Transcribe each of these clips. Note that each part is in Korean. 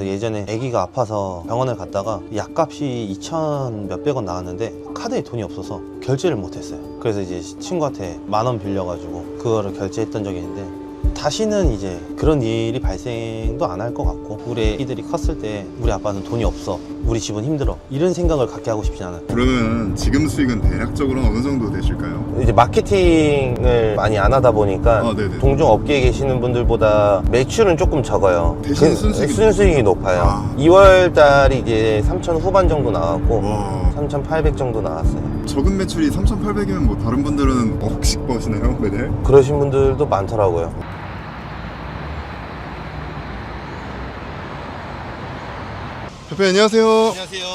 예전에 아기가 아파서 병원을 갔다가 약값이 2천 몇백 원 나왔는데 카드에 돈이 없어서 결제를 못했어요. 그래서 이제 친구한테 10,000원 빌려가지고 그거를 결제했던 적이 있는데 다시는 이제 그런 일이 발생도 안 할 것 같고, 우리 애기들이 컸을 때 우리 아빠는 돈이 없어, 우리 집은 힘들어, 이런 생각을 갖게 하고 싶지 않아요. 그러면 지금 수익은 대략적으로 어느 정도 되실까요? 이제 마케팅을 많이 안 하다 보니까 네네. 동종 업계에 계시는 분들보다 매출은 조금 적어요. 대신 순수익이 순수익이 높아요. 2월 달이 이제 3천 후반 정도 나왔고, 와, 3,800 정도 나왔어요. 적은 매출이 3,800이면 뭐 다른 분들은 억씩 버시나요? 매달? 그러신 분들도 많더라고요. 대표님 안녕하세요. 안녕하세요.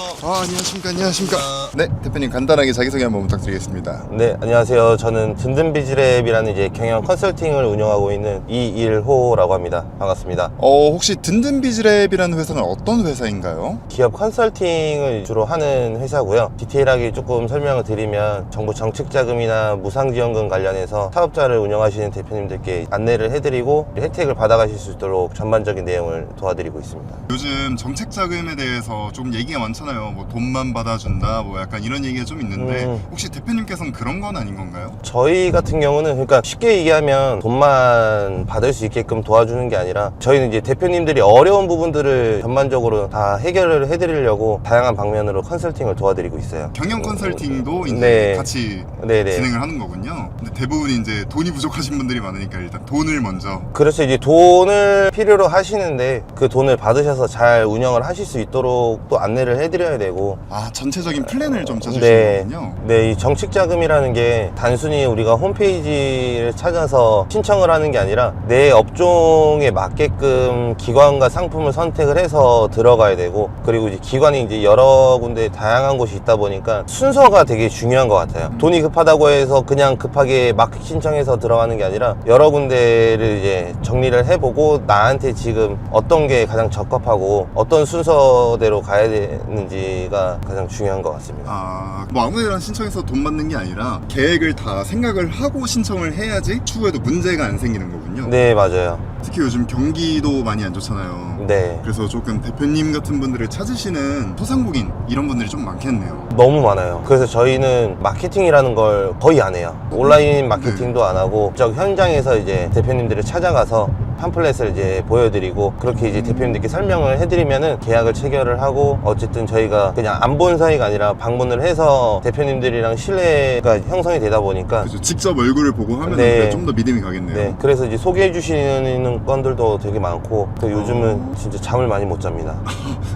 안녕하십니까. 네, 대표님 간단하게 자기소개 한번 부탁드리겠습니다. 네, 안녕하세요. 저는 든든비즈랩이라는 이제 경영 컨설팅을 운영하고 있는 이일호라고 합니다. 반갑습니다. 혹시 든든비즈랩이라는 회사는 어떤 회사인가요? 기업 컨설팅을 주로 하는 회사고요. 디테일하게 조금 설명을 드리면 정부 정책자금이나 무상지원금 관련해서 사업자를 운영하시는 대표님들께 안내를 해드리고 혜택을 받아가실 수 있도록 전반적인 내용을 도와드리고 있습니다. 요즘 정책자금에 대해서 좀 얘기가 많잖아요. 뭐 돈만 받아준다, 뭐 약간 이런 얘기가 좀 있는데 혹시 대표님께서는 그런 건 아닌 건가요? 저희 같은 경우는 그러니까 쉽게 얘기하면 돈만 받을 수 있게끔 도와주는 게 아니라, 저희는 이제 대표님들이 어려운 부분들을 전반적으로 다 해결을 해드리려고 다양한 방면으로 컨설팅을 도와드리고 있어요. 경영 컨설팅도 이제 네. 같이 네네. 진행을 하는 거군요. 근데 대부분 이제 돈이 부족하신 분들이 많으니까 일단 돈을 먼저. 그래서 이제 돈을 필요로 하시는데 그 돈을 받으셔서 잘 운영을 하실 수 있도록 또 안내를 해드려야 되고. 전체적인 플랜을 좀 짜주시는 네. 거군요. 네, 이 정책자금이라는 게 단순히 우리가 홈페이지를 찾아서 신청을 하는 게 아니라 내 업종에 맞게끔 기관과 상품을 선택을 해서 들어가야 되고, 그리고 이제 기관이 이제 여러 군데 다양한 곳이 있다 보니까 순서가 되게 중요한 것 같아요. 돈이 급하다고 해서 그냥 급하게 막 신청해서 들어가는 게 아니라 여러 군데를 이제 정리를 해보고 나한테 지금 어떤 게 가장 적합하고 어떤 순서대로 가야 되는지가 가장 중요한 것 같습니다. 뭐 아무데나 신청해서 돈 받는 게 아니라 계획을 다 생각을 하고 신청을 해야지 추후에도 문제가 안 생기는 거군요. 네, 맞아요. 특히 요즘 경기도 많이 안 좋잖아요. 네, 그래서 조금 대표님 같은 분들을 찾으시는 소상공인 이런 분들이 좀 많겠네요. 너무 많아요. 그래서 저희는 마케팅이라는 걸 거의 안 해요. 온라인 마케팅도 안 하고 저 현장에서 이제 대표님들을 찾아가서 팜플렛을 이제 보여드리고, 그렇게 이제 대표님들께 설명을 해드리면은 계약을 체결을 하고, 어쨌든 저희가 그냥 안 본 사이가 아니라 방문을 해서 대표님들이랑 신뢰가 형성이 되다 보니까. 그래서 직접 얼굴을 보고 하면 네. 좀 더 믿음이 가겠네요. 네, 그래서 이제 소개해 주시는 건들도 되게 많고, 요즘은 진짜 잠을 많이 못 잡니다.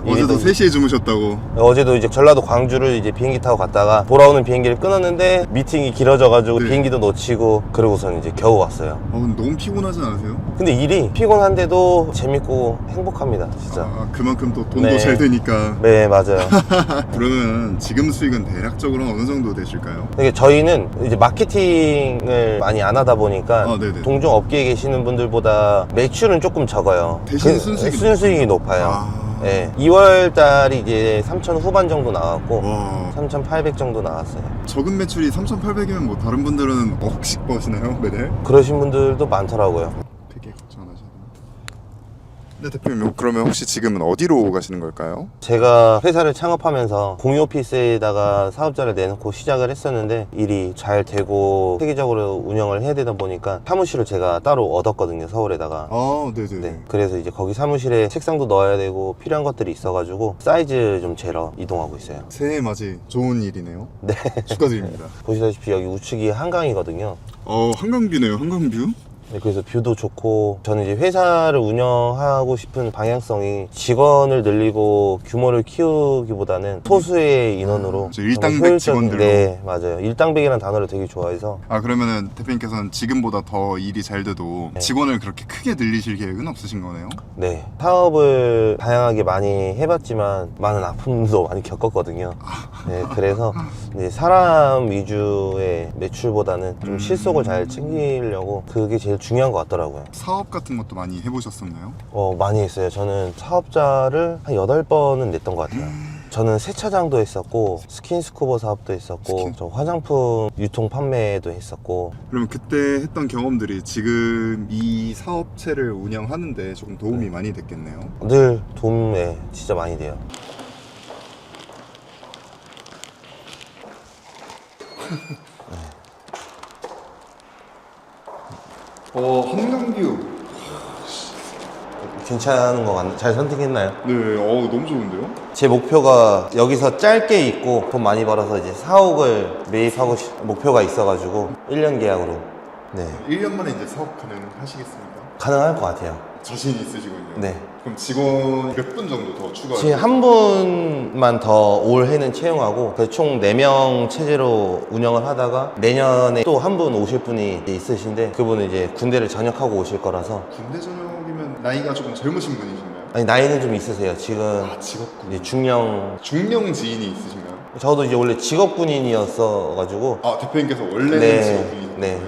어제도 3시에 주무셨다고. 어제도 이제 전라도 광주를 이제 비행기 타고 갔다가 돌아오는 비행기를 끊었는데 미팅이 길어져가지고 네. 비행기도 놓치고, 그러고선 이제 겨우 왔어요. 근데 너무 피곤하지 않으세요? 근데 일이 피곤한데도 재밌고 행복합니다, 진짜. 그만큼 또 돈도 네. 잘 되니까. 네, 맞아요. 그러면 지금 수익은 대략적으로 어느 정도 되실까요? 이게 저희는 이제 마케팅을 많이 안 하다 보니까 네네. 동종 업계에 계시는 분들보다 매출은 조금 적어요. 대신 순수익이 순수익이 높아요. 네, 2월 달이 이제 3천 후반 정도 나왔고, 와, 3,800 정도 나왔어요. 적은 매출이 3,800이면 뭐 다른 분들은 억씩 버시나요? 매달? 그러신 분들도 많더라고요. 되게 걱정 안 하셔도. 네, 대표님 그러면 혹시 지금은 어디로 가시는 걸까요? 제가 회사를 창업하면서 공유 오피스에다가 사업자를 내놓고 시작을 했었는데 일이 잘 되고 세계적으로 운영을 해야 되다 보니까 사무실을 제가 따로 얻었거든요, 서울에다가. 네네. 네, 그래서 이제 거기 사무실에 책상도 넣어야 되고 필요한 것들이 있어가지고 사이즈 좀 재러 이동하고 있어요. 새해 맞이 좋은 일이네요. 네. 축하드립니다. 보시다시피 여기 우측이 한강이거든요. 한강뷰네요, 한강뷰. 네, 그래서 뷰도 좋고, 저는 이제 회사를 운영하고 싶은 방향성이 직원을 늘리고 규모를 키우기보다는 소수의 인원으로 일당백 정말 효율적인- 직원들로. 네, 맞아요. 일당백이라는 단어를 되게 좋아해서. 그러면은 대표님께서는 지금보다 더 일이 잘 돼도 네. 직원을 그렇게 크게 늘리실 계획은 없으신 거네요? 네, 사업을 다양하게 많이 해봤지만 많은 아픔도 많이 겪었거든요. 네, 그래서 이제 사람 위주의 매출보다는 좀 실속을 잘 챙기려고, 그게 제일 중요한 것 같더라고요. 사업 같은 것도 많이 해보셨었나요? 많이 했어요. 저는 사업자를 한 8번은 냈던 것 같아요. 저는 세차장도 했었고 스킨스쿠버 사업도 했었고 저 화장품 유통 판매도 했었고. 그러면 그때 했던 경험들이 지금 이 사업체를 운영하는데 조금 도움이 많이 됐겠네요. 늘 도움에 진짜 많이 돼요. 한강뷰. 괜찮은 거 같나요? 잘 선택했나요? 네, 너무 좋은데요? 제 목표가 여기서 짧게 있고 돈 많이 벌어서 이제 4억을 매입하고 목표가 있어가지고 1년 계약으로. 네, 1년 만에 이제 사업 가능하시겠습니까? 가능할 것 같아요. 자신 있으시군요. 네. 그럼 직원 몇 분 정도 더 추가하세요? 지금 한 분만 더 올해는 채용하고 그래서 총 4명 체제로 운영을 하다가 내년에 또 한 분 오실 분이 있으신데 그분은 이제 군대를 전역하고 오실 거라서. 군대 전역이면 나이가 조금 젊으신 분이신가요? 아니, 나이는 좀 있으세요. 지금 직업군. 이제 중령. 중령 지인이 있으신가요? 저도 이제 원래 직업군인이었어가지고 대표님께서 원래는 네, 직업군이셨고요? 네.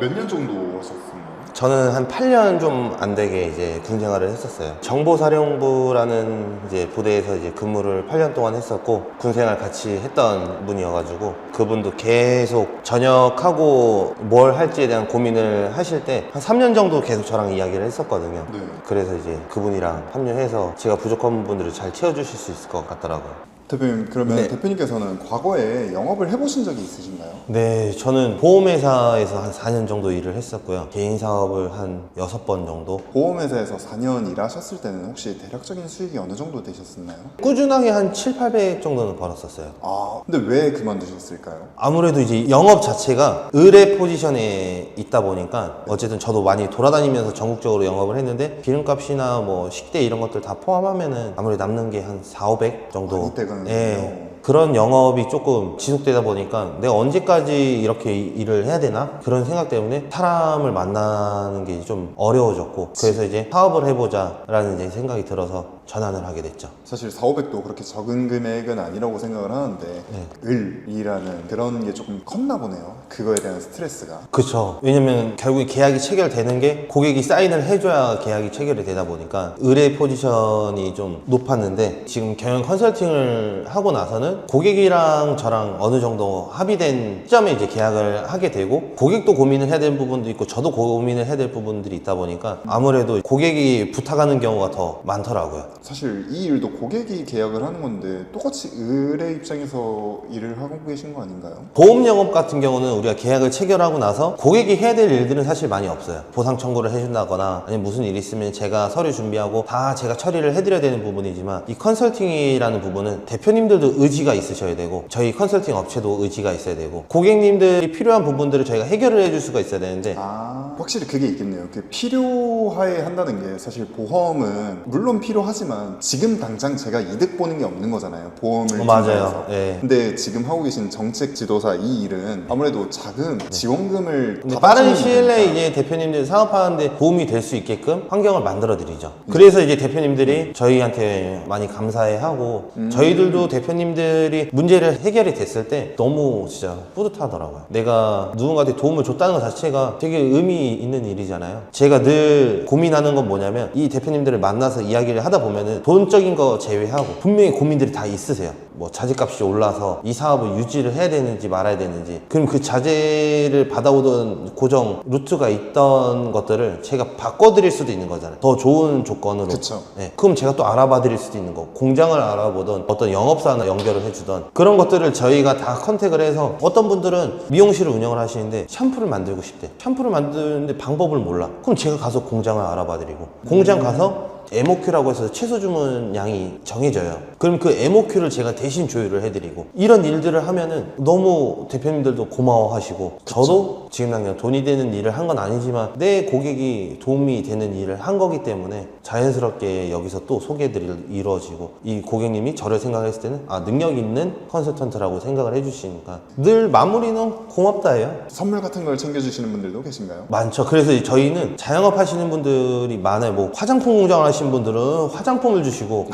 몇 년 정도 하셨습니까? 저는 한 8년 좀 안 되게 이제 군 생활을 했었어요. 정보사령부라는 이제 부대에서 이제 근무를 8년 동안 했었고 군 생활 같이 했던 분이어가지고 그분도 계속 전역하고 뭘 할지에 대한 고민을 하실 때 한 3년 정도 계속 저랑 이야기를 했었거든요. 네. 그래서 이제 그분이랑 합류해서 제가 부족한 부분들을 잘 채워주실 수 있을 것 같더라고요. 대표님, 그러면 네. 대표님께서는 과거에 영업을 해보신 적이 있으신가요? 네, 저는 보험회사에서 한 4년 정도 일을 했었고요. 개인 사업을 한 6번 정도. 보험회사에서 4년 일하셨을 때는 혹시 대략적인 수익이 어느 정도 되셨었나요? 꾸준하게 한 7, 800 정도는 벌었었어요. 근데 왜 그만두셨을까요? 아무래도 이제 영업 자체가 의뢰 포지션에 있다 보니까 어쨌든 저도 많이 돌아다니면서 전국적으로 영업을 했는데 기름값이나 뭐 식대 이런 것들 다 포함하면은 아무래도 남는 게 한 4, 500 정도. 많이 떼가는군요. 그런 영업이 조금 지속되다 보니까 내가 언제까지 이렇게 일을 해야 되나? 그런 생각 때문에 사람을 만나는 게 좀 어려워졌고 그래서 이제 사업을 해보자 라는 이제 생각이 들어서 전환을 하게 됐죠. 사실 4, 500도 그렇게 적은 금액은 아니라고 생각을 하는데 을이라는 그런 게 조금 컸나 보네요. 그거에 대한 스트레스가. 그렇죠. 왜냐면 결국에 계약이 체결되는 게 고객이 사인을 해줘야 계약이 체결이 되다 보니까 의뢰 포지션이 좀 높았는데 지금 경영 컨설팅을 하고 나서는 고객이랑 저랑 어느 정도 합의된 시점에 이제 계약을 하게 되고 고객도 고민을 해야 될 부분도 있고 저도 고민을 해야 될 부분들이 있다 보니까 아무래도 고객이 부탁하는 경우가 더 많더라고요. 사실 이 일도 고객이 계약을 하는 건데 똑같이 의뢰 입장에서 일을 하고 계신 거 아닌가요? 보험 영업 같은 경우는 우리가 계약을 체결하고 나서 고객이 해야 될 일들은 사실 많이 없어요. 보상 청구를 해준다거나 아니면 무슨 일이 있으면 제가 서류 준비하고 다 제가 처리를 해드려야 되는 부분이지만 이 컨설팅이라는 부분은 대표님들도 의지가 있으셔야 되고 저희 컨설팅 업체도 의지가 있어야 되고 고객님들이 필요한 부분들을 저희가 해결을 해줄 수가 있어야 되는데 확실히 그게 있겠네요. 그 필요하에 한다는 게 사실 보험은 물론 필요하지만 지금 당장 제가 이득 보는 게 없는 거잖아요. 보험을 맞아요. 네. 근데 지금 하고 계신 정책 지도사 이 일은 아무래도 자금, 지원금을 근데 받아주는 빠른 시일 내에 거니까. 이제 대표님들 사업하는데 도움이 될 수 있게끔 환경을 만들어 드리죠. 그래서 이제 대표님들이 저희한테 많이 감사해하고 저희들도 대표님들이 문제를 해결이 됐을 때 너무 진짜 뿌듯하더라고요. 내가 누군가한테 도움을 줬다는 것 자체가 되게 의미 있는 일이잖아요. 제가 늘 고민하는 건 뭐냐면 이 대표님들을 만나서 이야기를 하다 보면은 돈적인 거 제외하고 분명히 고민들이 다 있으세요. 뭐 자재값이 올라서 이 사업을 유지를 해야 되는지 말아야 되는지 그럼 그 자재를 받아오던 고정 루트가 있던 것들을 제가 바꿔드릴 수도 있는 거잖아요. 더 좋은 조건으로. 그쵸. 네. 그럼 제가 또 알아봐 드릴 수도 있는 거고 공장을 알아보던 어떤 영업사나 연결을 해주던 그런 것들을 저희가 다 컨택을 해서 어떤 분들은 미용실을 운영을 하시는데 샴푸를 만들고 싶대. 샴푸를 만드는데 방법을 몰라. 그럼 제가 가서 공장을 알아봐 드리고 공장 가서 MOQ라고 해서 최소 주문 양이 정해져요. 그럼 그 MOQ를 제가 대신 조율을 해드리고 이런 일들을 하면은 너무 대표님들도 고마워하시고 저도 지금 당장 돈이 되는 일을 한 건 아니지만 내 고객이 도움이 되는 일을 한 거기 때문에 자연스럽게 여기서 또 소개들이 이루어지고 이 고객님이 저를 생각했을 때는 능력 있는 컨설턴트라고 생각을 해주시니까 늘 마무리는 고맙다예요. 선물 같은 걸 챙겨주시는 분들도 계신가요? 많죠. 그래서 저희는 자영업 하시는 분들이 많아요. 뭐 화장품 공장을 하시는 분들은 화장품을 주시고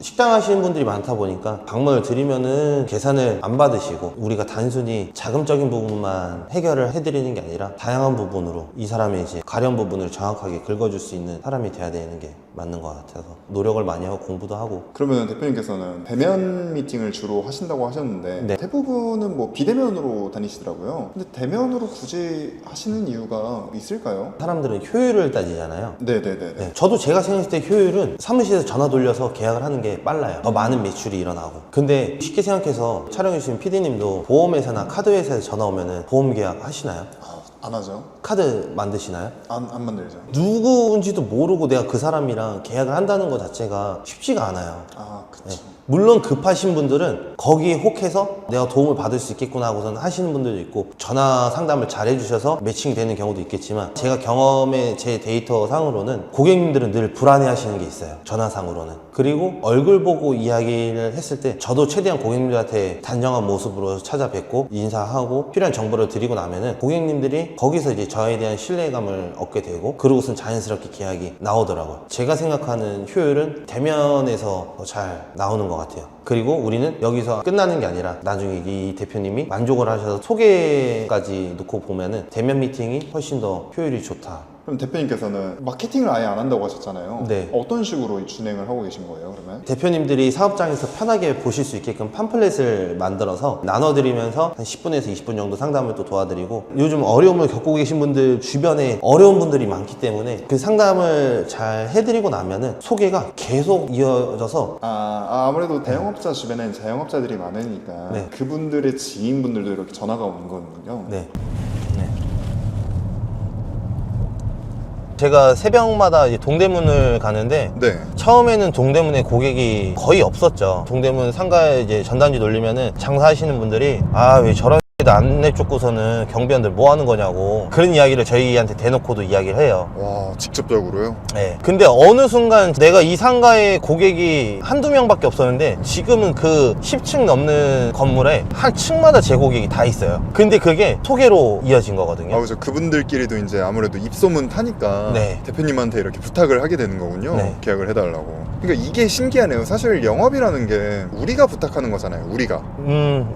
식당 하시는 분들이 많다 보니까 방문을 드리면은 계산을 안 받으시고 우리가 단순히 자금적인 부분만 해결을 해드리는 게 아니라 다양한 부분으로 이 사람의 이제 가련 부분을 정확하게 긁어줄 수 있는 사람이 돼야 되는 게 맞는 것 같아서 노력을 많이 하고 공부도 하고. 그러면 대표님께서는 대면 미팅을 주로 하신다고 하셨는데 네. 대부분은 뭐 비대면으로 다니시더라고요. 근데 대면으로 굳이 하시는 이유가 있을까요? 사람들은 효율을 따지잖아요. 네네네. 네, 저도 제가 생각했을 때 효율은 사무실에서 전화 돌려서 계약을 하는 게 빨라요. 더 많은 매출이 일어나고. 근데 쉽게 생각해서 촬영해주신 PD님도 보험회사나 카드회사에서 전화 오면은 보험 계약 하시나요? 안 하죠. 카드 만드시나요? 안 만들죠. 누구인지도 모르고 내가 그 사람이랑 계약을 한다는 것 자체가 쉽지가 않아요. 아, 그쵸. 네. 물론 급하신 분들은 거기에 혹해서 내가 도움을 받을 수 있겠구나 하고서는 하시는 분들도 있고 전화 상담을 잘 해주셔서 매칭이 되는 경우도 있겠지만 제가 경험의 제 데이터 상으로는 고객님들은 늘 불안해 하시는 게 있어요. 전화상으로는. 그리고 얼굴 보고 이야기를 했을 때 저도 최대한 고객님들한테 단정한 모습으로 찾아뵙고 인사하고 필요한 정보를 드리고 나면은 고객님들이 거기서 이제 저에 대한 신뢰감을 얻게 되고 그러고선 자연스럽게 계약이 나오더라고요. 제가 생각하는 효율은 대면에서 더 잘 나오는 것 같아요. 그리고 우리는 여기서 끝나는 게 아니라 나중에 이 대표님이 만족을 하셔서 소개까지 놓고 보면은 대면 미팅이 훨씬 더 효율이 좋다. 그럼 대표님께서는 마케팅을 아예 안 한다고 하셨잖아요. 네. 어떤 식으로 진행을 하고 계신 거예요, 그러면? 대표님들이 사업장에서 편하게 보실 수 있게끔 팜플렛을 만들어서 나눠드리면서 한 10분에서 20분 정도 상담을 또 도와드리고 요즘 어려움을 겪고 계신 분들 주변에 어려운 분들이 많기 때문에 그 상담을 잘 해드리고 나면은 소개가 계속 이어져서 아무래도 대형업자 주변에는 자영업자들이 많으니까 네. 그분들의 지인분들도 이렇게 전화가 오는 거군요. 네. 제가 새벽마다 이제 동대문을 가는데 네. 처음에는 동대문에 고객이 거의 없었죠. 동대문 상가에 이제 전단지 돌리면은 장사하시는 분들이 왜 저런 안내 쫓고서는 경비원들 뭐 하는 거냐고 그런 이야기를 저희한테 대놓고도 이야기를 해요. 와, 직접적으로요? 네. 근데 어느 순간 내가 이 상가에 고객이 한두 명밖에 없었는데 지금은 그 10층 넘는 건물에 한 층마다 제 고객이 다 있어요. 근데 그게 소개로 이어진 거거든요. 그죠. 그분들끼리도 이제 아무래도 입소문 타니까 네. 대표님한테 이렇게 부탁을 하게 되는 거군요. 네. 계약을 해달라고. 그러니까 이게 신기하네요. 사실 영업이라는 게 우리가 부탁하는 거잖아요. 우리가.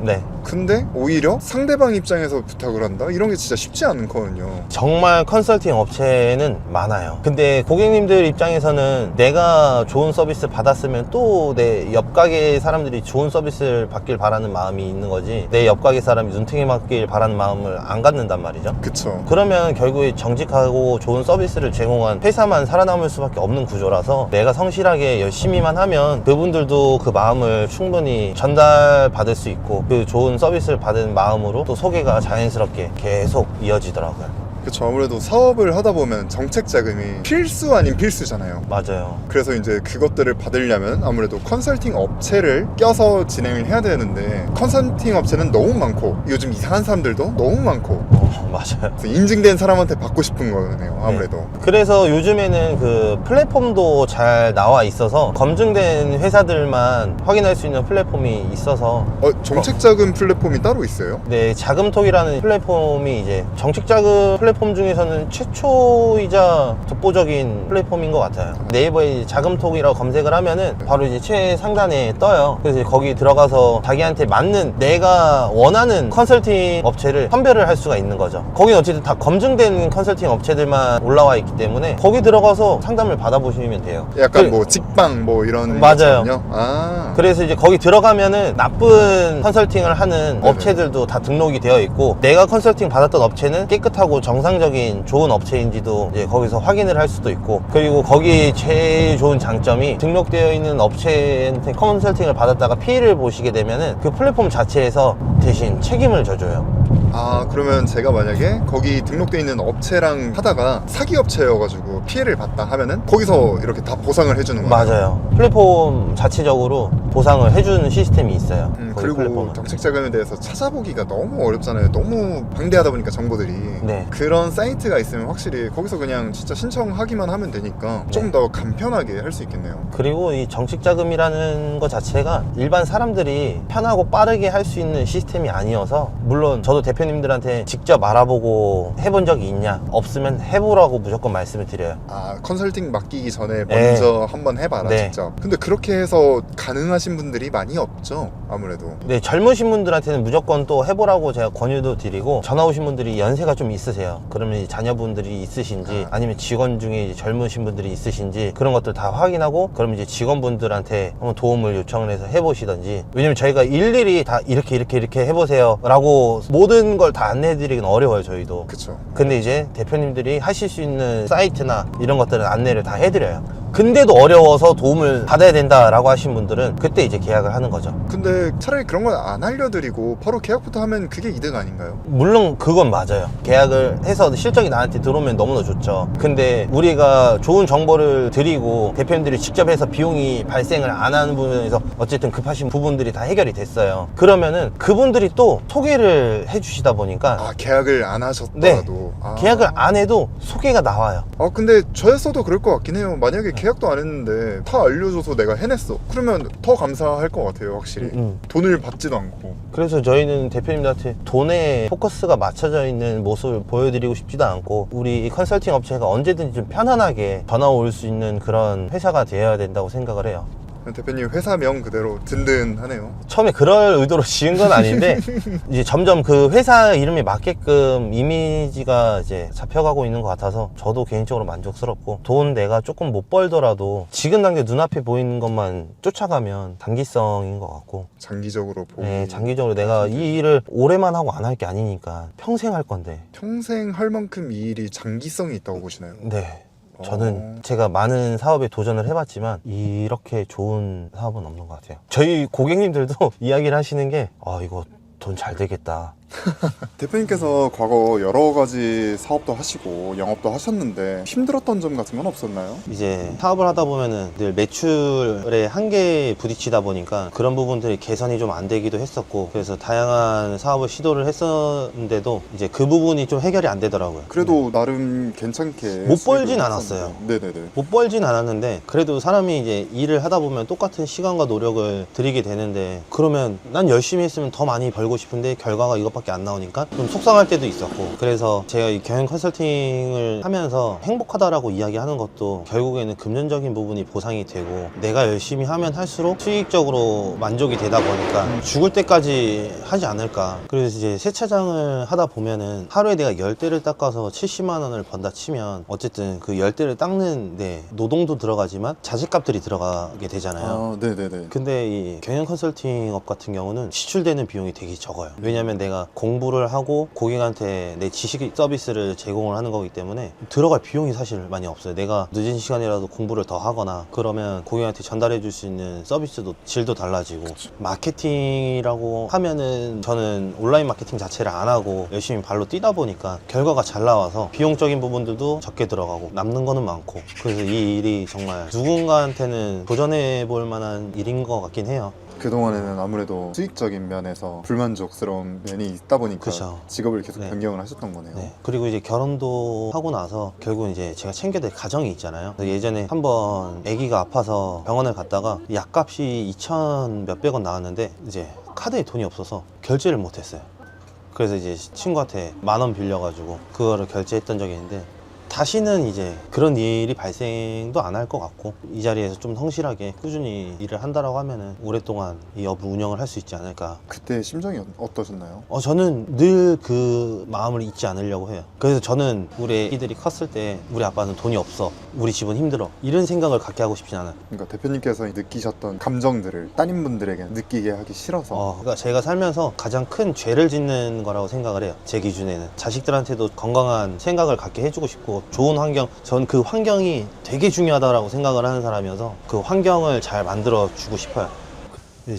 네. 근데 오히려 상대방 입장에서 부탁을 한다? 이런 게 진짜 쉽지 않거든요. 정말 컨설팅 업체는 많아요. 근데 고객님들 입장에서는 내가 좋은 서비스 받았으면 또 내 옆가게 사람들이 좋은 서비스를 받길 바라는 마음이 있는 거지 내 옆가게 사람이 눈탱이 맞길 바라는 마음을 안 갖는단 말이죠. 그쵸. 그러면 결국에 정직하고 좋은 서비스를 제공한 회사만 살아남을 수밖에 없는 구조라서 내가 성실하게 열심히만 하면 그분들도 그 마음을 충분히 전달받을 수 있고 그 좋은 서비스를 받은 마음으로 또 소개가 자연스럽게 계속 이어지더라고요. 그쵸. 아무래도 사업을 하다 보면 정책 자금이 필수 아닌 필수잖아요. 맞아요. 그래서 이제 그것들을 받으려면 아무래도 컨설팅 업체를 껴서 진행을 해야 되는데 컨설팅 업체는 너무 많고 요즘 이상한 사람들도 너무 많고 맞아요. 그래서 인증된 사람한테 받고 싶은 거네요. 아무래도. 네. 그래서 요즘에는 그 플랫폼도 잘 나와 있어서 검증된 회사들만 확인할 수 있는 플랫폼이 있어서 정책 자금 플랫폼이 따로 있어요? 네, 자금톡이라는 플랫폼이 이제 정책 자금 플랫폼 중에서는 최초이자 독보적인 플랫폼인 것 같아요. 네이버에 자금톡이라고 검색을 하면은 바로 이제 최상단에 떠요. 그래서 이제 거기 들어가서 자기한테 맞는 내가 원하는 컨설팅 업체를 선별을 할 수가 있는 거죠. 거긴 어쨌든 다 검증된 컨설팅 업체들만 올라와 있기 때문에 거기 들어가서 상담을 받아보시면 돼요. 약간 뭐 직방 뭐 이런 맞아요. 것처럼요? 그래서 이제 거기 들어가면은 나쁜 컨설팅을 하는 업체들도 다 등록이 되어 있고 내가 컨설팅 받았던 업체는 깨끗하고 정상적인 좋은 업체인지도 이제 거기서 확인을 할 수도 있고 그리고 거기 제일 좋은 장점이 등록되어 있는 업체한테 컨설팅을 받았다가 피해를 보시게 되면은 그 플랫폼 자체에서 대신 책임을 져줘요. 그러면 제가 만약에 거기 등록돼 있는 업체랑 하다가 사기 업체여가지고 피해를 봤다 하면은 거기서 이렇게 다 보상을 해주는 거예요? 맞아요. 플랫폼 자체적으로 보상을 해주는 시스템이 있어요. 그리고 플랫폼은. 정책 자금에 대해서 찾아보기가 너무 어렵잖아요. 너무 방대하다 보니까 정보들이. 네. 그런 사이트가 있으면 확실히 거기서 그냥 진짜 신청하기만 하면 되니까 좀 더 간편하게 할 수 있겠네요. 그리고 이 정책 자금이라는 것 자체가 일반 사람들이 편하고 빠르게 할 수 있는 시스템이 아니어서 물론 저도 대표님들한테 직접 알아보고 해본 적이 있냐 없으면 해보라고 무조건 말씀을 드려요. 컨설팅 맡기기 전에 먼저 한번 해봐라. 네. 직접. 근데 그렇게 해서 경험하신 분들이 많이 없죠, 아무래도. 네, 젊으신 분들한테는 무조건 또 해보라고 제가 권유도 드리고, 전화 오신 분들이 연세가 좀 있으세요. 그러면 이제 자녀분들이 있으신지 아니면 직원 중에 이제 젊으신 분들이 있으신지 그런 것들 다 확인하고, 그러면 이제 직원분들한테 한번 도움을 요청을 해서 해보시던지. 왜냐면 저희가 일일이 다 이렇게 해보세요 라고 모든 걸 다 안내해드리기는 어려워요, 저희도. 그쵸. 근데 이제 대표님들이 하실 수 있는 사이트나 이런 것들은 안내를 다 해드려요. 근데도 어려워서 도움을 받아야 된다라고 하신 분들은 그때 이제 계약을 하는 거죠. 근데 차라리 그런 건 안 알려드리고 바로 계약부터 하면 그게 이득 아닌가요? 물론 그건 맞아요. 계약을 해서 실적이 나한테 들어오면 너무나 좋죠. 근데 우리가 좋은 정보를 드리고 대표님들이 직접 해서 비용이 발생을 안 하는 부분에서 어쨌든 급하신 부분들이 다 해결이 됐어요. 그러면은 그분들이 또 소개를 해주시다 보니까 아, 계약을 안 하셨더라도. 아. 계약을 안 해도 소개가 나와요. 근데 저였어도 그럴 것 같긴 해요. 만약에 계약도 안 했는데 다 알려줘서 내가 해냈어, 그러면 더 감사할 것 같아요, 확실히. 돈을 받지도 않고. 그래서 저희는 대표님들한테 돈에 포커스가 맞춰져 있는 모습을 보여드리고 싶지도 않고, 우리 이 컨설팅 업체가 언제든지 좀 편안하게 전화 올 수 있는 그런 회사가 되어야 된다고 생각을 해요. 대표님 회사명 그대로 든든하네요. 처음에 그럴 의도로 지은 건 아닌데 이제 점점 그 회사 이름에 맞게끔 이미지가 이제 잡혀가고 있는 것 같아서 저도 개인적으로 만족스럽고, 돈 내가 조금 못 벌더라도 지금 당장 눈앞에 보이는 것만 쫓아가면 단기성인 것 같고, 장기적으로 보기. 네, 장기적으로 내가 이 일을 오래만 하고 안 할 게 아니니까 평생 할 건데. 평생 할 만큼 이 일이 장기성이 있다고 보시나요? 네, 저는 제가 많은 사업에 도전을 해봤지만 이렇게 좋은 사업은 없는 것 같아요. 저희 고객님들도 이야기를 하시는 게 이거 돈 잘 되겠다. 대표님께서 과거 여러 가지 사업도 하시고 영업도 하셨는데 힘들었던 점 같은 건 없었나요? 이제 사업을 하다 보면은 늘 매출의 한계에 부딪히다 보니까 그런 부분들이 개선이 좀 안 되기도 했었고, 그래서 다양한 사업을 시도를 했었는데도 이제 그 부분이 좀 해결이 안 되더라고요. 그래도 나름 괜찮게 못 벌진 수익을 않았어요. 했었는데. 네네네. 못 벌진 않았는데 그래도 사람이 이제 일을 하다 보면 똑같은 시간과 노력을 들이게 되는데, 그러면 난 열심히 했으면 더 많이 벌고 싶은데 결과가 이것밖에 안 나오니까 좀 속상할 때도 있었고, 그래서 제가 이 경영 컨설팅을 하면서 행복하다라고 이야기하는 것도 결국에는 금전적인 부분이 보상이 되고, 내가 열심히 하면 할수록 수익적으로 만족이 되다 보니까 죽을 때까지 하지 않을까. 그래서 이제 세차장을 하다 보면은 하루에 내가 10대를 닦아서 70만 원을 번다 치면 어쨌든 그 10대를 닦는데 노동도 들어가지만 자재값들이 들어가게 되잖아요. 네네네. 근데 이 경영 컨설팅 업 같은 경우는 지출되는 비용이 되게 적어요. 왜냐면 내가 공부를 하고 고객한테 내 지식 서비스를 제공을 하는 거기 때문에 들어갈 비용이 사실 많이 없어요. 내가 늦은 시간이라도 공부를 더 하거나 그러면 고객한테 전달해 줄 수 있는 서비스도 질도 달라지고. 마케팅이라고 하면은 저는 온라인 마케팅 자체를 안 하고 열심히 발로 뛰다 보니까 결과가 잘 나와서 비용적인 부분들도 적게 들어가고 남는 거는 많고, 그래서 이 일이 정말 누군가한테는 도전해 볼 만한 일인 것 같긴 해요. 그동안에는 아무래도 수익적인 면에서 불만족스러운 면이 있다 보니까 그쵸. 직업을 계속 네. 변경을 하셨던 거네요. 네. 그리고 이제 결혼도 하고 나서 결국 이제 제가 챙겨야 될 가정이 있잖아요. 그래서 예전에 한번 아기가 아파서 병원을 갔다가 약값이 2,000 몇백 원 나왔는데 이제 카드에 돈이 없어서 결제를 못 했어요. 그래서 이제 친구한테 10,000원 빌려가지고 그거를 결제했던 적이 있는데, 다시는 이제 그런 일이 발생도 안 할 것 같고, 이 자리에서 좀 성실하게 꾸준히 일을 한다라고 하면은 오랫동안 이 업을 운영을 할 수 있지 않을까. 그때 심정이 어떠셨나요? 저는 늘 그 마음을 잊지 않으려고 해요. 그래서 저는 우리 애기들이 컸을 때 우리 아빠는 돈이 없어, 우리 집은 힘들어, 이런 생각을 갖게 하고 싶진 않아요. 그러니까 대표님께서 느끼셨던 감정들을 따님분들에게 느끼게 하기 싫어서. 그러니까 제가 살면서 가장 큰 죄를 짓는 거라고 생각을 해요. 제 기준에는 자식들한테도 건강한 생각을 갖게 해주고 싶고, 좋은 환경, 전 그 환경이 되게 중요하다고 생각을 하는 사람이어서 그 환경을 잘 만들어 주고 싶어요.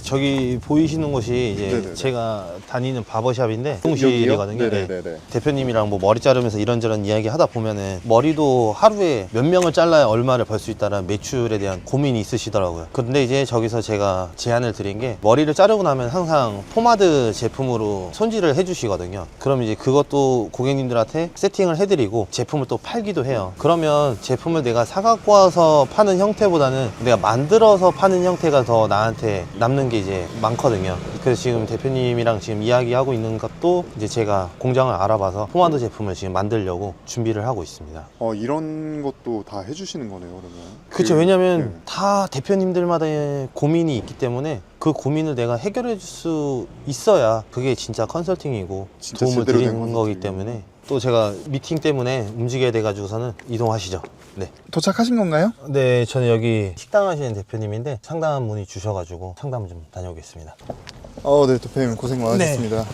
저기 보이시는 곳이 이제 네네네. 제가 다니는 바버샵인데 여기요? 동실이거든요. 네네네. 대표님이랑 뭐 머리 자르면서 이런저런 이야기 하다 보면은 머리도 하루에 몇 명을 잘라야 얼마를 벌 수 있다는 매출에 대한 고민이 있으시더라고요. 근데 이제 저기서 제가 제안을 드린 게, 머리를 자르고 나면 항상 포마드 제품으로 손질을 해주시거든요. 그럼 이제 그것도 고객님들한테 세팅을 해드리고 제품을 또 팔기도 해요. 그러면 제품을 내가 사갖고 와서 파는 형태보다는 내가 만들어서 파는 형태가 더 나한테 남 남는 게 이제 많거든요. 그래서 지금 대표님이랑 지금 이야기하고 있는 것도 이제 제가 공장을 알아봐서 포마드 제품을 지금 만들려고 준비를 하고 있습니다. 이런 것도 다 해주시는 거네요, 그러면. 그렇죠. 왜냐면 네. 다 대표님들마다의 고민이 있기 때문에 그 고민을 내가 해결해 줄 수 있어야 그게 진짜 컨설팅이고 진짜 도움을 제대로 된 드리는 거기 컨설팅이네요. 때문에 또 제가 미팅 때문에 움직여야 돼 가지고서는 이동하시죠. 네. 도착하신 건가요? 네, 저는 여기 식당 하시는 대표님인데 상담 문의 주셔가지고 상담 좀 다녀오겠습니다. 네, 대표님 고생 많으셨습니다.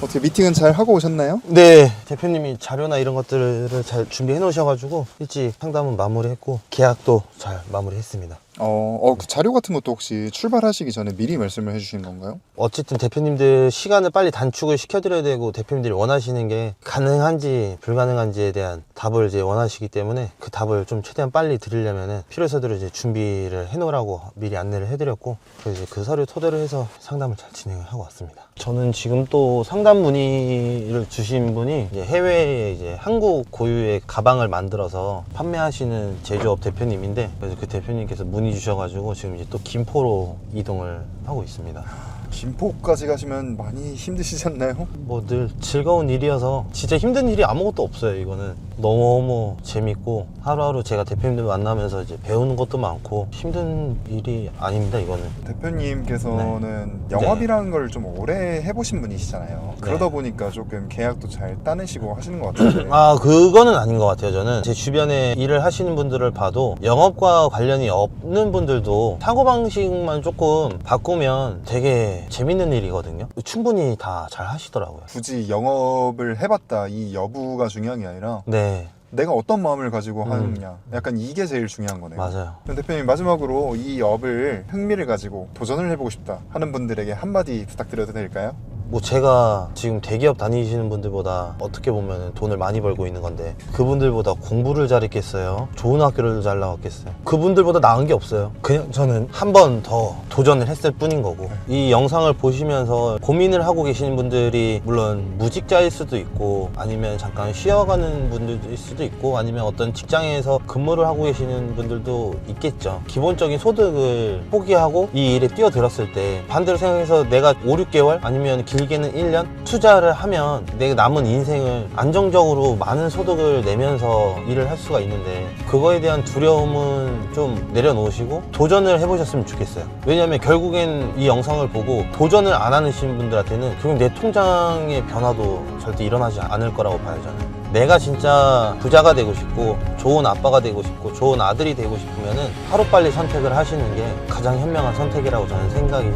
어떻게 미팅은 잘 하고 오셨나요? 네, 대표님이 자료나 이런 것들을 잘 준비해 놓으셔가지고 일찍 상담은 마무리했고 계약도 잘 마무리했습니다. 그 자료 같은 것도 혹시 출발하시기 전에 미리 말씀을 해주신 건가요? 어쨌든 대표님들 시간을 빨리 단축을 시켜드려야 되고 대표님들이 원하시는 게 가능한지 불가능한지에 대한 답을 이제 원하시기 때문에 그 답을 좀 최대한 빨리 드리려면은 필요서들을 이제 준비를 해놓으라고 미리 안내를 해드렸고 그래서 이제 그 서류 토대로 해서 상담을 잘 진행을 하고 왔습니다. 저는 지금 또 상담 문의를 주신 분이 이제 해외에 이제 한국 고유의 가방을 만들어서 판매하시는 제조업 대표님인데 그래서 그 대표님께서 문의 주셔가지고 지금 이제 또 김포로 이동을 하고 있습니다. 김포까지 가시면 많이 힘드시지 않나요? 뭐 늘 즐거운 일이어서 진짜 힘든 일이 아무것도 없어요. 이거는 너무 재밌고 하루하루 제가 대표님들 만나면서 이제 배우는 것도 많고 힘든 일이 아닙니다. 이거는. 대표님께서는 영업이라는 걸 좀 오래 해보신 분이시잖아요. 네. 그러다 보니까 조금 계약도 잘 따내시고 하시는 것 같은데. 그거는 아닌 것 같아요. 저는 제 주변에 일을 하시는 분들을 봐도 영업과 관련이 없는 분들도 사고방식만 조금 바꾸면 되게 재밌는 일이거든요. 충분히 다 잘 하시더라고요. 굳이 영업을 해봤다 이 여부가 중요한 게 아니라 네, 내가 어떤 마음을 가지고 하느냐, 약간 이게 제일 중요한 거네요. 맞아요. 그럼 대표님 마지막으로 이 업을 흥미를 가지고 도전을 해보고 싶다 하는 분들에게 한마디 부탁드려도 될까요? 뭐 제가 지금 대기업 다니시는 분들보다 어떻게 보면 돈을 많이 벌고 있는 건데 그분들보다 공부를 잘했겠어요? 좋은 학교를 잘 나왔겠어요? 그분들보다 나은 게 없어요. 그냥 저는 한 번 더 도전을 했을 뿐인 거고 이 영상을 보시면서 고민을 하고 계시는 분들이 물론 무직자일 수도 있고 아니면 잠깐 쉬어가는 분들일 수도 있고 아니면 어떤 직장에서 근무를 하고 계시는 분들도 있겠죠. 기본적인 소득을 포기하고 이 일에 뛰어들었을 때 반대로 생각해서 내가 5, 6개월 아니면 길게는 1년 투자를 하면 내 남은 인생을 안정적으로 많은 소득을 내면서 일을 할 수가 있는데 그거에 대한 두려움은 좀 내려놓으시고 도전을 해보셨으면 좋겠어요. 왜냐하면 결국엔 이 영상을 보고 도전을 안 하시는 분들한테는 결국 내 통장의 변화도 절대 일어나지 않을 거라고 봐요. 저는 내가 진짜 부자가 되고 싶고 좋은 아빠가 되고 싶고 좋은 아들이 되고 싶으면은 하루빨리 선택을 하시는 게 가장 현명한 선택이라고 저는 생각이